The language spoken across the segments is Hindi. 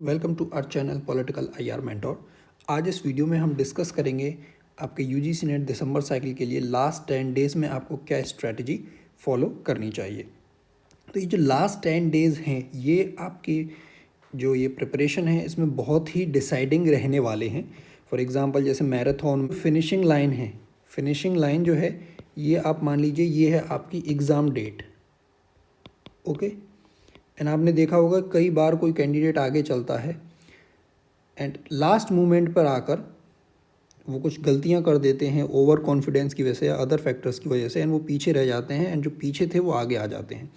Welcome to our channel political IR mentor. आज इस वीडियो में हम डिस्कस करेंगे आपके यूजीसी नेट दिसंबर साइकिल के लिए लास्ट 10 डेज़ में आपको क्या स्ट्रैटेजी फॉलो करनी चाहिए। तो ये जो लास्ट 10 डेज़ हैं ये आपकी जो ये प्रिपरेशन है इसमें बहुत ही डिसाइडिंग रहने वाले हैं। फॉर एग्जांपल जैसे मैराथन फिनिशिंग लाइन है, फिनिशिंग लाइन जो है ये आप मान लीजिए ये है आपकी एग्ज़ाम डेट। ओके, एंड आपने देखा होगा कई बार कोई कैंडिडेट आगे चलता है एंड लास्ट मोमेंट पर आकर वो कुछ गलतियां कर देते हैं ओवर कॉन्फिडेंस की वजह से या अदर फैक्टर्स की वजह से, एंड वो पीछे रह जाते हैं एंड जो पीछे थे वो आगे आ जाते हैं।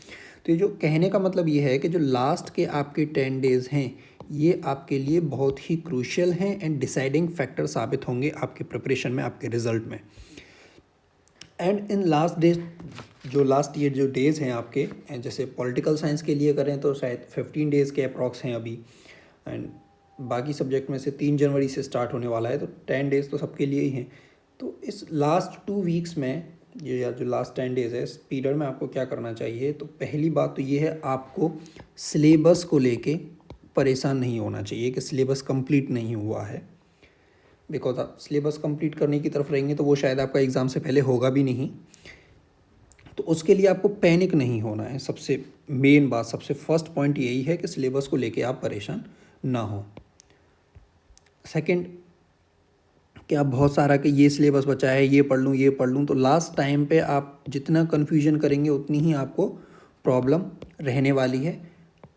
तो ये जो कहने का मतलब ये है कि जो लास्ट के आपके 10 डेज़ हैं ये आपके लिए बहुत ही क्रूशियल हैं एंड डिसाइडिंग फैक्टर साबित होंगे आपके प्रिपरेशन में, आपके रिजल्ट में। एंड इन लास्ट डेज जो लास्ट ईयर जो डेज़ हैं आपके, जैसे पॉलिटिकल साइंस के लिए करें तो शायद 15 डेज़ के अप्रॉक्स हैं अभी, एंड बाकी सब्जेक्ट में से 3 जनवरी से स्टार्ट होने वाला है, तो 10 डेज़ तो सबके लिए ही हैं। तो इस लास्ट 2 वीक्स में ये या जो लास्ट 10 डेज़ है इस पीरियड में आपको क्या करना चाहिए। तो पहली बात तो ये है आपको सिलेबस को लेके परेशान नहीं होना चाहिए कि सिलेबस कंप्लीट नहीं हुआ है, बिकॉज आप सिलेबस कंप्लीट करने की तरफ रहेंगे तो वो शायद आपका एग्ज़ाम से पहले होगा भी नहीं। तो उसके लिए आपको पैनिक नहीं होना है। सबसे मेन बात, सबसे फर्स्ट पॉइंट यही है कि सिलेबस को लेके आप परेशान ना हो। सेकंड, कि आप बहुत सारा कि ये सिलेबस बचा है, ये पढ़ लूँ, तो लास्ट टाइम पे आप जितना कन्फ्यूजन करेंगे उतनी ही आपको प्रॉब्लम रहने वाली है।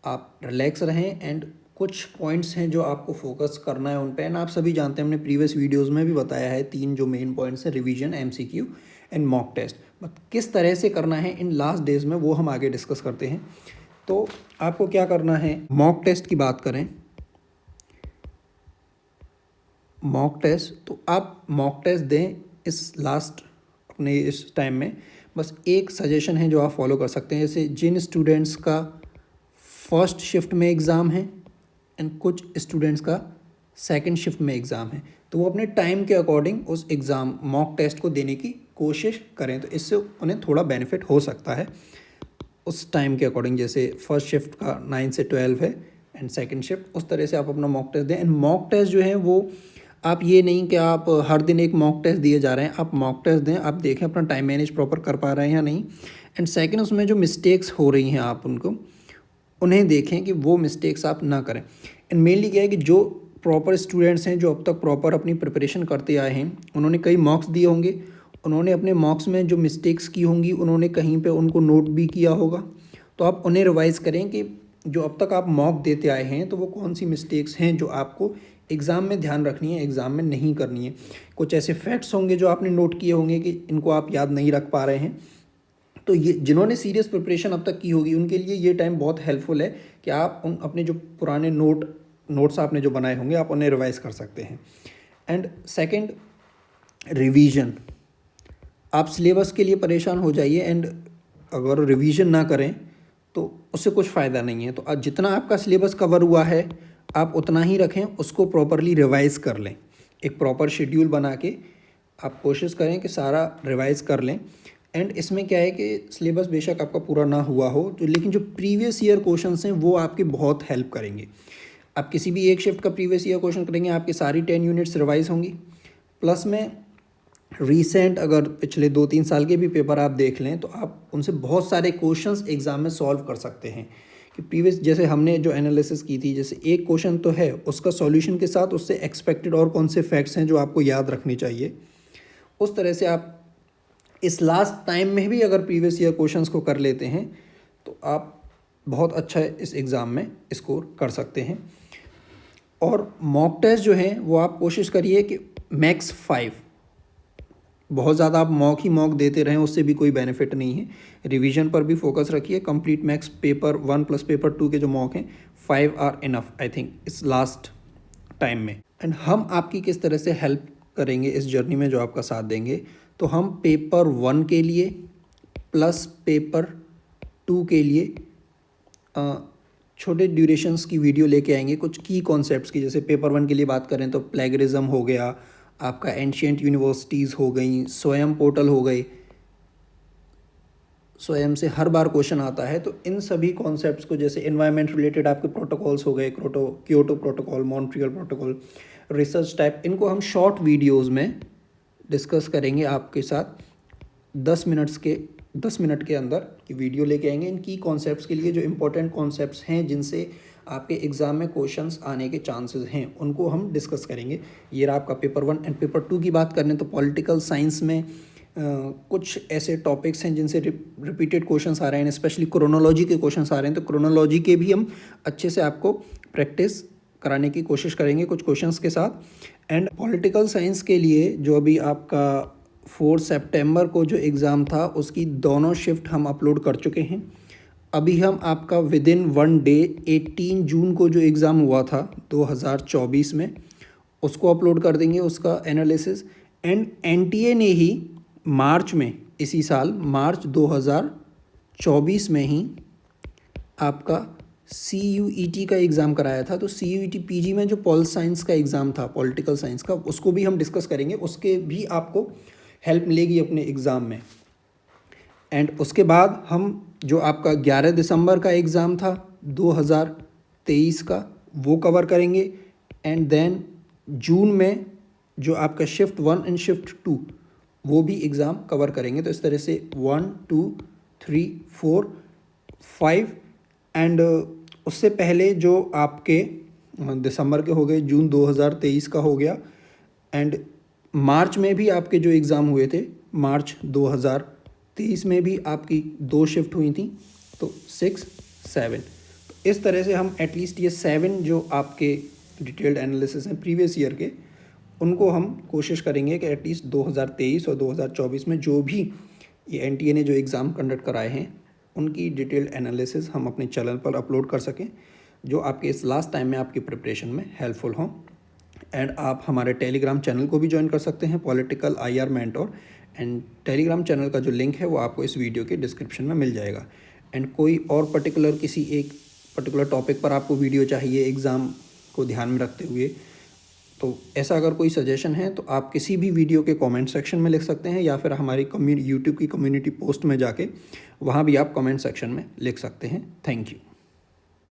आप रिलैक्स रहें एंड कुछ पॉइंट्स हैं जो आपको फोकस करना है उन पे, एंड आप सभी जानते हैं, हमने प्रीवियस वीडियोस में भी बताया है 3 जो मेन पॉइंट्स हैं, revision, MCQ and mock test. But किस तरह से करना है इन लास्ट डेज में वो हम आगे डिस्कस करते हैं। तो आपको क्या करना है, मॉक टेस्ट की बात करें, मॉक टेस्ट, तो आप मॉक टेस्ट दें इस लास्ट अपने इस टाइम में। बस एक सजेशन है जो आप फॉलो कर सकते हैं, जैसे जिन स्टूडेंट्स का फर्स्ट शिफ्ट में एग्ज़ाम है एंड कुछ स्टूडेंट्स का सेकंड शिफ्ट में एग्ज़ाम है, तो वो अपने टाइम के अकॉर्डिंग उस एग्ज़ाम मॉक टेस्ट को देने की कोशिश करें, तो इससे उन्हें थोड़ा बेनिफिट हो सकता है उस टाइम के अकॉर्डिंग। जैसे फर्स्ट शिफ्ट का 9 से 12 है एंड सेकंड शिफ्ट, उस तरह से आप अपना मॉक टेस्ट दें। एंड मॉक टेस्ट जो है वो आप ये नहीं कि आप हर दिन एक मॉक टेस्ट दिए जा रहे हैं, आप मॉक टेस्ट दें, आप देखें अपना टाइम मैनेज प्रॉपर कर पा रहे हैं या नहीं। एंड सेकंड, उसमें जो मिस्टेक्स हो रही हैं आप उन्हें देखें कि वो मिस्टेक्स आप ना करें। एंड मेनली क्या है कि जो प्रॉपर स्टूडेंट्स हैं जो अब तक प्रॉपर अपनी प्रिपरेशन करते आए हैं, उन्होंने कई मॉक्स दिए होंगे, उन्होंने अपने मॉक्स में जो मिस्टेक्स की होंगी उन्होंने कहीं पे उनको नोट भी किया होगा, तो आप उन्हें रिवाइज़ करें कि जो अब तक आप मॉक देते आए हैं तो वो कौन सी मिस्टेक्स हैं जो आपको एग्ज़ाम में ध्यान रखनी है, एग्ज़ाम में नहीं करनी है। कुछ ऐसे फैक्ट्स होंगे जो आपने नोट किए होंगे कि इनको आप याद नहीं रख पा रहे हैं, तो ये जिन्होंने सीरियस प्रिपरेशन अब तक की होगी उनके लिए ये टाइम बहुत हेल्पफुल है कि आप उन अपने जो पुराने नोट्स आपने जो बनाए होंगे आप उन्हें रिवाइज़ कर सकते हैं। And second, revision. आप सिलेबस के लिए परेशान हो जाइए एंड अगर रिवीजन ना करें तो उससे कुछ फ़ायदा नहीं है। तो जितना आपका सिलेबस कवर हुआ है आप उतना ही रखें, उसको प्रॉपरली रिवाइज़ कर लें। एक प्रॉपर शेड्यूल बना के आप कोशिश करें कि सारा रिवाइज़ कर लें। एंड इसमें क्या है कि सिलेबस बेशक आपका पूरा ना हुआ हो तो, लेकिन जो प्रीवियस ईयर क्वेश्चंस हैं वो आपके बहुत हेल्प करेंगे। आप किसी भी एक शिफ्ट का प्रीवियस ईयर क्वेश्चन करेंगे, आपकी सारी 10 यूनिट्स रिवाइज होंगी, प्लस में रीसेंट अगर पिछले 2-3 साल के भी पेपर आप देख लें तो आप उनसे बहुत सारे क्वेश्चंस एग्ज़ाम में सॉल्व कर सकते हैं। कि प्रीवियस जैसे हमने जो एनालिसिस की थी, जैसे एक क्वेश्चन तो है उसका सॉल्यूशन के साथ उससे एक्सपेक्टेड और कौन से फैक्ट्स हैं जो आपको याद रखने चाहिए, उस तरह से आप इस लास्ट टाइम में भी अगर प्रीवियस ईयर क्वेश्चंस को कर लेते हैं तो आप बहुत अच्छा इस एग्ज़ाम में स्कोर कर सकते हैं। और मॉक टेस्ट जो हैं वो आप कोशिश करिए कि मैक्स 5, बहुत ज़्यादा आप मॉक देते रहें उससे भी कोई बेनिफिट नहीं है। रिवीजन पर भी फोकस रखिए। Complete max paper 1 plus paper 2 के जो मॉक हैं 5 आर इनफ आई थिंक इस लास्ट टाइम में। एंड हम आपकी किस तरह से हेल्प करेंगे इस जर्नी में जो आपका साथ देंगे, तो हम पेपर 1 के लिए प्लस पेपर 2 के लिए छोटे ड्यूरेशंस की वीडियो लेके आएंगे कुछ की कॉन्सेप्ट्स की। जैसे पेपर 1 के लिए बात करें तो प्लेगरिज्म हो गया, आपका एंशियंट यूनिवर्सिटीज़ हो गई, स्वयं पोर्टल हो गई, स्वयं से हर बार क्वेश्चन आता है। तो इन सभी कॉन्सेप्ट्स को, जैसे एनवायरनमेंट रिलेटेड आपके प्रोटोकॉल्स हो गए, Kyoto protocol, Montreal protocol, research type, इनको हम शॉर्ट वीडियोस में डिस्कस करेंगे आपके साथ। 10 मिनट के अंदर की वीडियो लेके आएंगे इन की कॉन्सेप्ट्स के लिए, जो इम्पोर्टेंट कॉन्सेप्ट्स हैं जिनसे आपके एग्ज़ाम में क्वेश्चंस आने के चांसेस हैं, उनको हम डिस्कस करेंगे। ये रहा आपका पेपर 1। एंड पेपर 2 की बात करें तो पॉलिटिकल साइंस में कुछ ऐसे टॉपिक्स हैं जिनसे रिपीटेड क्वेश्चंस आ रहे हैं, स्पेशली क्रोनोलॉजी के क्वेश्चंस आ रहे हैं। तो क्रोनोलॉजी के भी हम अच्छे से आपको प्रैक्टिस कराने की कोशिश करेंगे कुछ क्वेश्चंस के साथ। एंड पॉलिटिकल साइंस के लिए जो अभी आपका 4 सितंबर को जो एग्ज़ाम था, उसकी दोनों शिफ्ट हम अपलोड कर चुके हैं। अभी हम आपका विदिन 1 डे 18 जून को जो एग्ज़ाम हुआ था 2024 में, उसको अपलोड कर देंगे, उसका एनालिसिस। एंड एनटीए ने ही मार्च में, इसी साल मार्च 2024 में ही आपका CUET का एग्ज़ाम कराया था। तो CUET PG में जो पॉल साइंस का एग्ज़ाम था, पॉलिटिकल साइंस का, उसको भी हम डिस्कस करेंगे। उसके भी आपको हेल्प मिलेगी अपने एग्ज़ाम में। एंड उसके बाद हम जो आपका 11 दिसंबर का एग्ज़ाम था 2023 का, वो कवर करेंगे। एंड देन जून में जो आपका शिफ्ट 1 एंड शिफ्ट 2, वो भी एग्ज़ाम कवर करेंगे। तो इस तरह से 1 2 3 4 5 एंड उससे पहले जो आपके दिसंबर के हो गए, जून 2023 का हो गया। एंड मार्च में भी आपके जो एग्ज़ाम हुए थे, मार्च 2023 में भी आपकी 2 शिफ्ट हुई थी, तो 6 7। तो इस तरह से हम एटलीस्ट ये 7 जो आपके डिटेल्ड एनालिसिस हैं प्रीवियस ईयर के, उनको हम कोशिश करेंगे कि एटलीस्ट 2023 और 2024 में जो भी ये एनटीए ने जो एग्ज़ाम कंडक्ट कराए हैं, उनकी डिटेल्ड एनालिसिस हम अपने चैनल पर अपलोड कर सकें, जो आपके इस लास्ट टाइम में आपकी प्रिपरेशन में हेल्पफुल हों। एंड आप हमारे टेलीग्राम चैनल को भी ज्वाइन कर सकते हैं, political IR mentor. And Telegram channel का जो लिंक है वो आपको इस वीडियो के डिस्क्रिप्शन में मिल जाएगा। एंड कोई और किसी एक पर्टिकुलर टॉपिक पर आपको वीडियो चाहिए एग्ज़ाम को ध्यान में रखते हुए, तो ऐसा अगर कोई सजेशन है तो आप किसी भी वीडियो के कमेंट सेक्शन में लिख सकते हैं, या फिर हमारी यूट्यूब की कम्युनिटी पोस्ट में जाके वहाँ भी आप कमेंट सेक्शन में लिख सकते हैं। Thank you.